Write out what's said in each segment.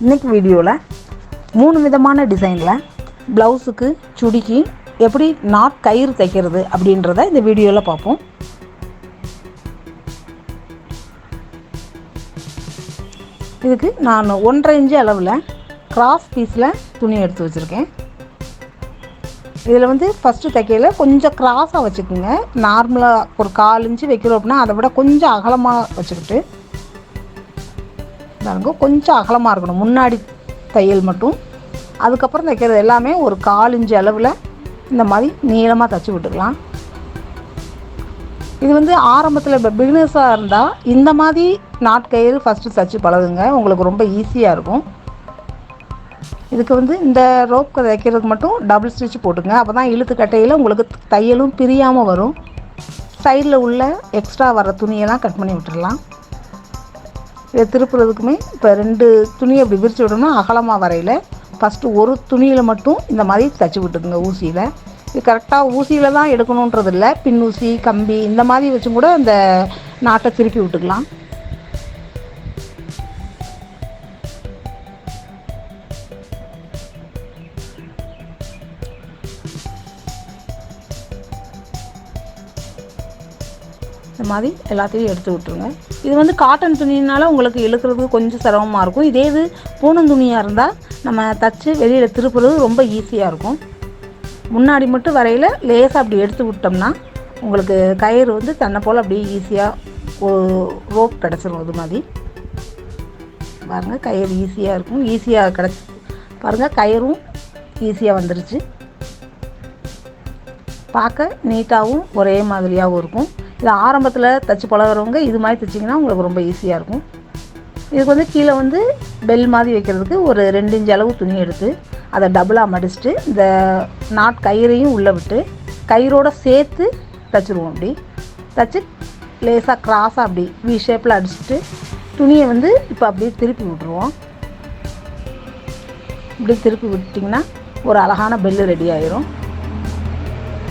இன்றைக்கி வீடியோவில் 3 விதமான டிசைனில் ப்ளவுஸுக்கு சுடிக்கு எப்படி நாட் கயிறு தைக்கிறது அப்படின்றத இந்த வீடியோவில் பார்ப்போம். இதுக்கு நான் 1.5 இன்ச்சு அளவில் கிராஸ் பீஸில் துணி எடுத்து வச்சுருக்கேன். இதில் வந்து ஃபஸ்ட்டு தைக்கையில் கொஞ்சம் கிராஸாக வச்சுக்கோங்க. நார்மலாக ஒரு 1/4 இன்ச்சு வைக்கிறோம் அப்படின்னா அதை விட கொஞ்சம் அகலமாக வச்சுக்கிட்டு பாருங்க, கொஞ்சம் அகலமாக இருக்கணும் முன்னாடி தையல் மட்டும். அதுக்கப்புறம் தைக்கிறது எல்லாமே ஒரு 1/4 இன்ச்சு அளவில் இந்த மாதிரி நீளமாக தைச்சி விட்டுக்கலாம். இது வந்து ஆரம்பத்தில் இப்போ பிகினர்ஸாக இருந்தால் இந்த மாதிரி நாட்கயிறு ஃபஸ்ட்டு தைச்சி பழகுங்க, உங்களுக்கு ரொம்ப ஈஸியாக இருக்கும். இதுக்கு வந்து இந்த ரோப் தைக்கிறதுக்கு மட்டும் டபுள் ஸ்டிச் போட்டுங்க. அப்போ தான் இழுத்து கட்டையில் உங்களுக்கு தையலும் பிரியாமல் வரும். சைடில் உள்ள எக்ஸ்ட்ரா வர துணியெல்லாம் கட் பண்ணி விட்டுடலாம். இதை திருப்புறதுக்குமே இப்போ 2 துணியை அப்படி விரித்து விடணும். அகலமாக வரையில் ஃபஸ்ட்டு ஒரு துணியில் மட்டும் இந்த மாதிரி தைச்சி விட்டுக்குங்க ஊசியில். இது கரெக்டாக ஊசியில் தான் எடுக்கணுன்றது இல்லை, பின் ஊசி கம்பி இந்த மாதிரி வச்சும் கூட அந்த நாட்டை திருப்பி விட்டுக்கலாம். இந்த மாதிரி எல்லாத்தையும் எடுத்து விட்டுருங்க. இது வந்து காட்டன் துணினால உங்களுக்கு இழுக்கிறதுக்கு கொஞ்சம் சிரமமாக இருக்கும். இதே இது பூனம் துணியாக இருந்தால் நம்ம தச்சு வெளியில் திருப்புறது ரொம்ப ஈஸியாக இருக்கும். முன்னாடி மட்டும் வரையில் லேசாக அப்படி எடுத்து விட்டோம்னா உங்களுக்கு கயிறு வந்து தன்னை போல் அப்படியே ஈஸியாக ஒரு ரோப் கிடச்சிரும். இது மாதிரி பாருங்கள், கயிறு ஈஸியாக இருக்கும். ஈஸியாக கிடச்சி பாருங்கள், கயிறும் ஈஸியாக வந்துருச்சு. பார்க்க நீட்டாகவும் ஒரே மாதிரியாகவும் இருக்கும். இது ஆரம்பத்தில் தைச்சி பழகிறவங்க இது மாதிரி தைச்சிங்கன்னா உங்களுக்கு ரொம்ப ஈஸியாக இருக்கும். இதுக்கு வந்து கீழே வந்து பெல் மாதிரி வைக்கிறதுக்கு ஒரு 2 இன்ச்சு அளவு துணி எடுத்து அதை டபுளாக மடிச்சுட்டு இந்த நாட் கயிறையும் உள்ளே விட்டு கயிறோடு சேர்த்து தைச்சிருவோம். அப்படி தைச்சி லேசாக கிராஸாக அப்படி வி ஷேப்பில் அடிச்சுட்டு துணியை வந்து இப்போ அப்படியே திருப்பி விட்டுருவோம். இப்படி திருப்பி விட்டிங்கன்னா ஒரு அழகான பெல்லு ரெடி ஆயிரும்.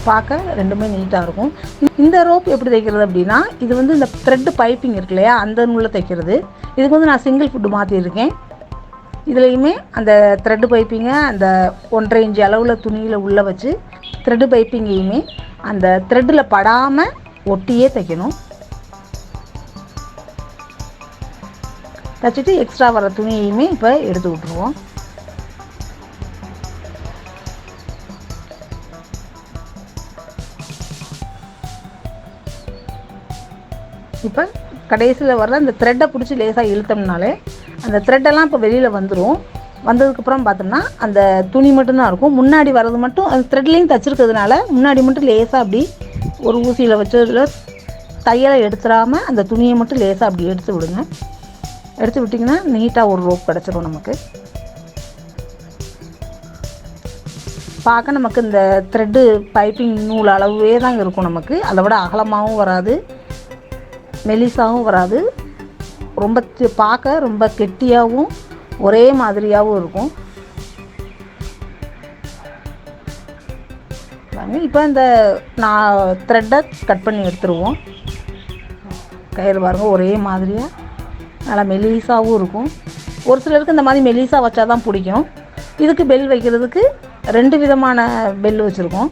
பார்க்க ரெண்டுமே நீட்டாக இருக்கும். இந்த ரோப் எப்படி தைக்கிறது அப்படின்னா, இது வந்து இந்த த்ரெட்டு பைப்பிங் இருக்கு இல்லையா, அந்த நூலில் தைக்கிறது. இதுக்கு வந்து நான் சிங்கிள் ஃபுட்டு மாற்றிருக்கேன். இதுலேயுமே அந்த த்ரெட்டு பைப்பிங்கை அந்த 1.5 இன்ச்சு அளவில் துணியில் உள்ளே வச்சு த்ரெட்டு பைப்பிங்கையுமே அந்த த்ரெட்டில் படாமல் ஒட்டியே தைக்கணும். தைச்சிட்டு எக்ஸ்ட்ரா வர துணியையுமே இப்போ எடுத்து விட்ருவோம். இப்போ கடைசியில் வர்ற அந்த த்ரெட்டை பிடிச்சி லேசாக இழுத்தோம்னாலே அந்த த்ரெட்டெல்லாம் இப்போ வெளியில் வந்துடும். வந்ததுக்கப்புறம் பார்த்தோம்னா அந்த துணி மட்டும்தான் இருக்கும். முன்னாடி வர்றது மட்டும் அந்த த்ரெட்லேயும் தைச்சிருக்கிறதுனால முன்னாடி மட்டும் லேசாக அப்படி ஒரு ஊசியில் வச்சதில் தையலை எடுத்துடாமல் அந்த துணியை மட்டும் லேசாக அப்படி எடுத்து விடுங்க. எடுத்து விட்டிங்கன்னா நீட்டாக ஒரு ரோப் கிடச்சிரும் நமக்கு. பார்க்க நமக்கு இந்த த்ரெட்டு பைப்பிங் நூல் அளவே தான் இருக்கும் நமக்கு. அதை விட அகலமாகவும் வராது, மெலிசாகவும் வராது. ரொம்ப பார்க்க ரொம்ப கெட்டியாகவும் ஒரே மாதிரியாகவும் இருக்கும். இப்போ இந்த நான் த்ரெட்டை கட் பண்ணி எடுத்துருவோம். கயிறு பாருங்கள், ஒரே மாதிரியாக நல்லா மெலிசாகவும் இருக்கும். ஒரு சிலருக்கு இந்த மாதிரி மெலிசா வச்சா தான் பிடிக்கும். இதுக்கு பெல் வைக்கிறதுக்கு 2 விதமான பெல் வச்சுருக்கோம்.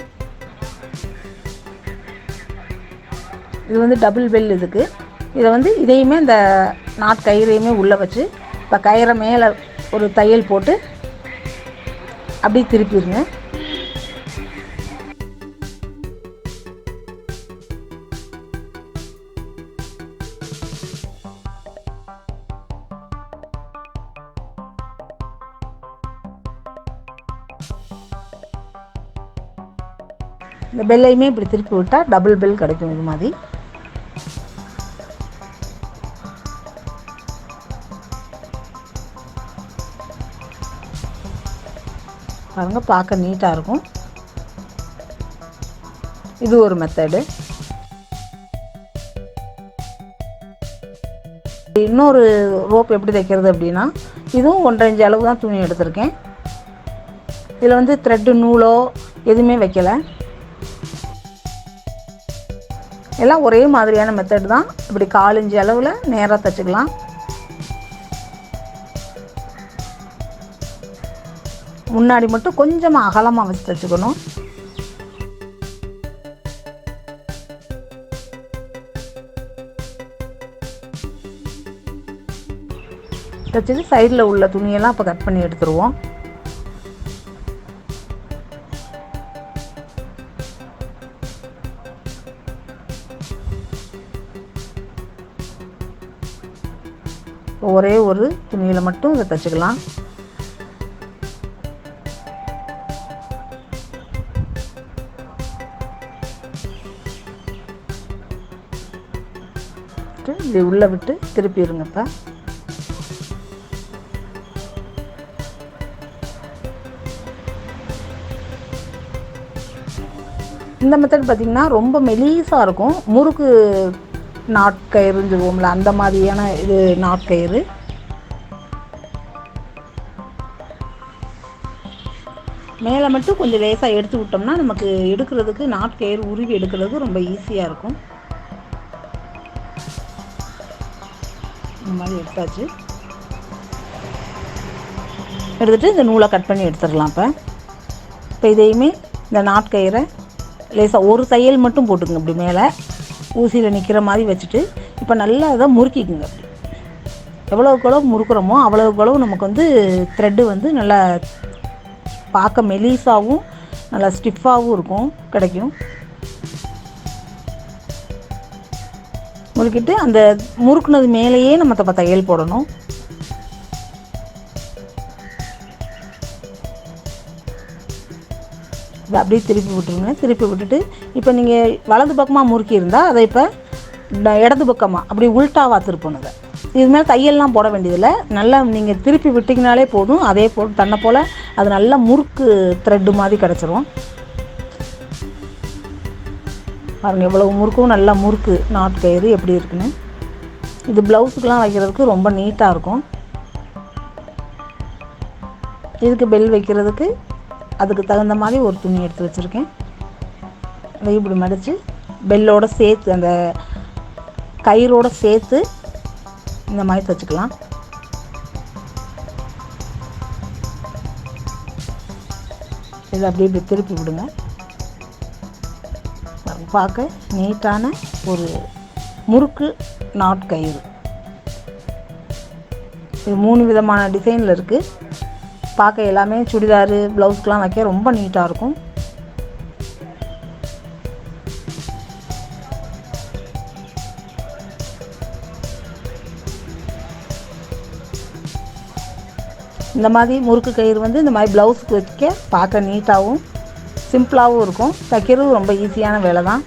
இது வந்து டபுள் பெல். இதுக்கு இதை வந்து இதையுமே இந்த நாட் கயிறையுமே உள்ளே வச்சு இப்போ கயிறை மேலே ஒரு தையல் போட்டு அப்படியே திருப்பிடுங்க. இந்த பெல்லையுமே இப்படி திருப்பி விட்டால் டபுள் பெல் கிடைக்கும். இது மாதிரி பாருங்க, பார்க்க நீட்டாக இருக்கும். இது ஒரு மெத்தடு. இன்னொரு ரோப் எப்படி தைக்கிறது அப்படின்னா, இதுவும் 1.5 இன்ச்சு அளவு தான் துணி எடுத்திருக்கேன். இதில் வந்து த்ரெட்டு நூலோ எதுவுமே வைக்கலை. எல்லாம் ஒரே மாதிரியான மெத்தட் தான். இப்படி 1/4 இன்ச்சு அளவில் நேராக தைச்சிக்கலாம். முன்னாடி மட்டும் கொஞ்சமாக அகலமாக வச்சு தைச்சுக்கணும். தைச்சது சைடில் உள்ள துணியெல்லாம் இப்போ கட் பண்ணி எடுத்துருவோம். ஒரே ஒரு துணியில் மட்டும் இதை தைச்சிக்கலாம். இப்படி உள்ளே விட்டு திருப்பிடுங்க. இப்போ இந்த மெத்தட் பார்த்திங்கன்னா ரொம்ப மெலீஸாக இருக்கும். முறுக்கு நாட்கயிறுன்னு சொல்லுவோம்ல, அந்த மாதிரியான இது நாட்கயிறு. மேலே மட்டும் கொஞ்சம் லேசாக எடுத்து விட்டோம்னா நமக்கு எடுக்கிறதுக்கு நாட்கயிறு உருவி எடுக்கிறதுக்கு ரொம்ப ஈஸியாக இருக்கும். இந்த மாதிரி எடுத்தாச்சு. எடுத்துகிட்டு இந்த நூலை கட் பண்ணி எடுத்துடலாம். இப்போ இதையுமே இந்த நாட்கயிறை லேசாக ஒரு தையல் மட்டும் போட்டுக்குங்க. இப்படி மேலே ஊசியில் நிற்கிற மாதிரி வச்சுட்டு இப்போ நல்லா அதை முறுக்கிக்குங்க. அப்படி எவ்வளோக்கு முறுக்குறோமோ அவ்வளோக்கு நமக்கு வந்து த்ரெட்டு வந்து நல்லா பார்க்க மெலீஸாகவும் நல்லா ஸ்டிஃபாகவும் இருக்கும், கிடைக்கும். முறுக்கிட்டு அந்த முறுக்குனது மேலேயே நம்ம தையல் போடணும். அப்படியே திருப்பி விட்டுருங்க. திருப்பி விட்டுட்டு இப்போ நீங்கள் வலது பக்கமாக முறுக்கி இருந்தால் அதை இப்போ இடது பக்கமாக அப்படி உள்டாவாக திருப்பணும். அதை இது மேலே தையல்லாம் போட வேண்டியதில்லை. நல்லா நீங்கள் திருப்பி விட்டிங்கனாலே போதும். அதே போல் தன்னை போல் அது நல்லா முறுக்கு த்ரெட்டு மாதிரி கிடச்சிரும். பாருங்கள் எவ்வளவு முறுக்கும் நல்லா முறுக்கு நாட்கயிறு எப்படி இருக்குன்னு. இது ப்ளவுஸுக்கெலாம் வைக்கிறதுக்கு ரொம்ப நீட்டாக இருக்கும். இதுக்கு பெல் வைக்கிறதுக்கு அதுக்கு தகுந்த மாதிரி ஒரு துணி எடுத்து வச்சுருக்கேன். அதை இப்படி மடித்து பெல்லோடு சேர்த்து அந்த கயிறோடு சேர்த்து இந்த மாதிரி தைச்சிக்கலாம். இதை அப்படியே இப்படி திருப்பி விடுங்க. பார்க்க நீட்டான ஒரு முறுக்கு நாட்கயிறு. இது 3 விதமான டிசைனில் இருக்குது. பார்க்க எல்லாமே சுடிதாரு ப்ளவுஸ்க்கெலாம் வைக்க ரொம்ப நீட்டாக இருக்கும். இந்த மாதிரி முறுக்கு கயிறு வந்து இந்த மாதிரி ப்ளவுஸுக்கு வைக்க பார்க்க நீட்டாகவும் சிம்பிளாகவும் இருக்கும். தைக்கிறது ரொம்ப ஈஸியான வேலை தான்.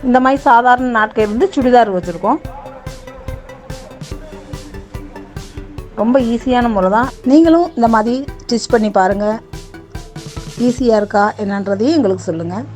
இந்த மாதிரி சாதாரண நாட்கயிறு வந்து சுடிதார் வச்சுருக்கோம். ரொம்ப ஈஸியான முறை தான். நீங்களும் இந்த மாதிரி ஸ்டிச் பண்ணி பாருங்கள். ஈஸியாக இருக்கா என்னன்றதையும் எங்களுக்கு சொல்லுங்கள்.